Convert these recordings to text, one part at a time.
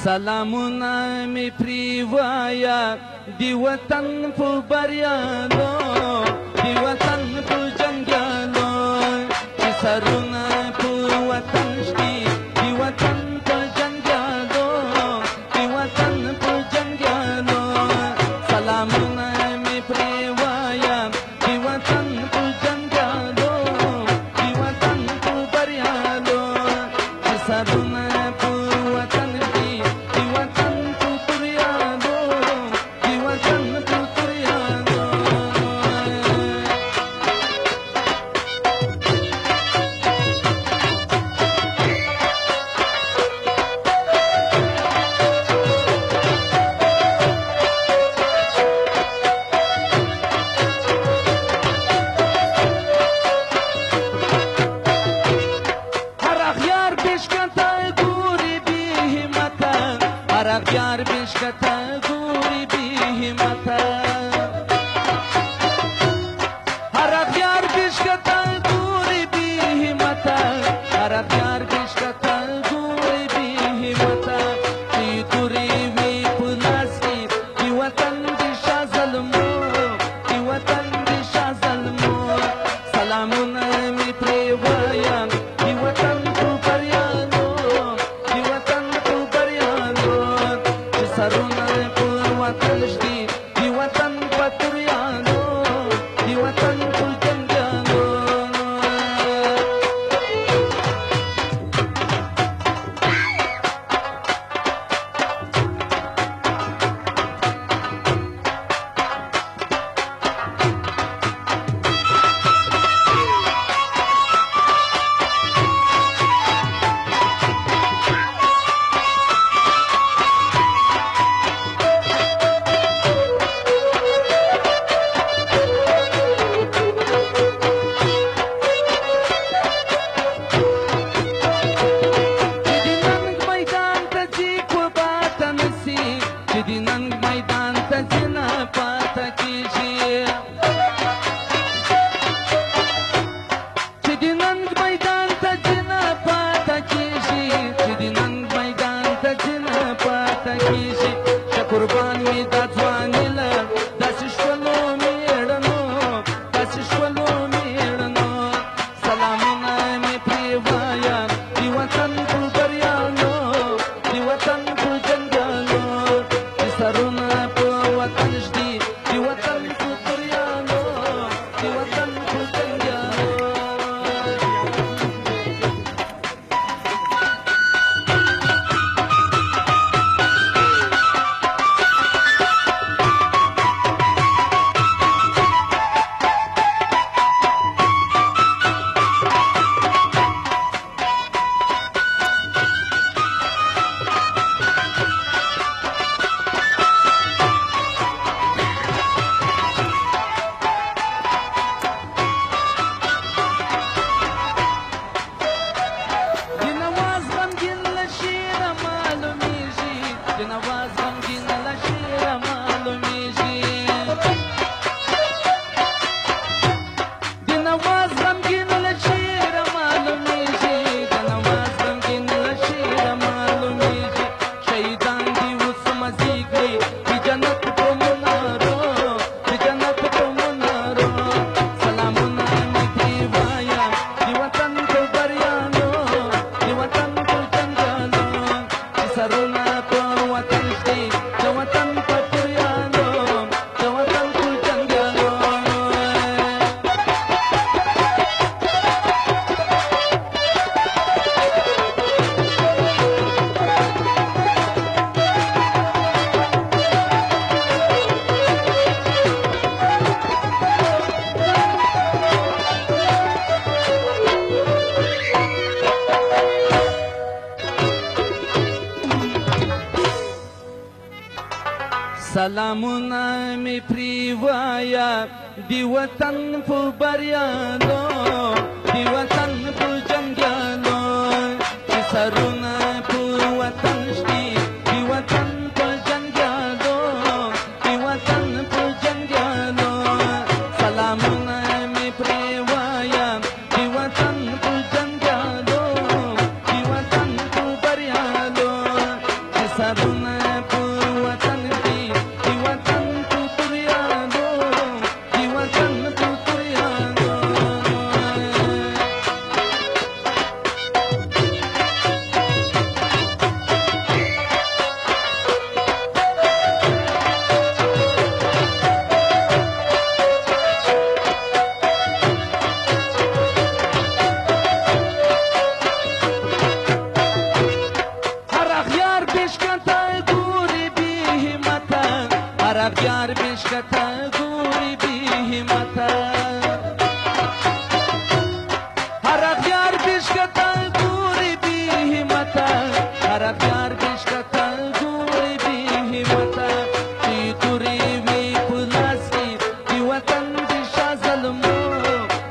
سلامونه می پرې وایا د وطن په بریالو د وطن په جنګیالو چې سرونه په وطن شي د وطن په جنګیالو د وطن په جنګیالو سلامونه می پرې وایا د وطن په جنګیالو د وطن په بریالو چې سرونه په وطن یار بشکتا گوری بی همتا هر یار بشکتا گوری بی همتا هر یار بشکتا گوری بی همتا تی دوری وی پلاس کی دی وطن دی شاه ظلمو دی وطن دی شاه ظلمو سلامونه می پرې وایم دی وطن په بریالو دی وطن په بریالو سرونه په وطن شي د وطن په توریانو د وطن په جنګیانو چې د ننګ میدان ته ځي نه پاته کېږي چې د ننګ میدان ته ځي نه پاته کېږي چې د ننګ میدان ته ځي نه پاته کېږي شه قربان مې دا ځواني له داسې شولو مېړنو داسې شولو مېړنو سلامونه مې پرې وایم د وطن په بریالو د وطن په جنګیالو سرونه په وطن شي د وطن په توریانو د وطن په جنګیالو سلامونه مې پرې وایا د وطن په بریالو د وطن په جنګیالو چې سرونه په وطن شي د وطن په جنګیالو د وطن په جنګیالو سلامونه مې پرې وایا د وطن په جنګیالو د وطن په بریالو چې سر دیار بشکته گوری بی همته هر دیار بشکته گوری بی همته هر دیار بشکته گوری بی همته چې توری وی په لاس کې د وطن د شاه ظلمو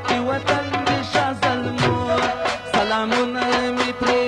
د وطن د شاه ظلمو سلامونه مې پرې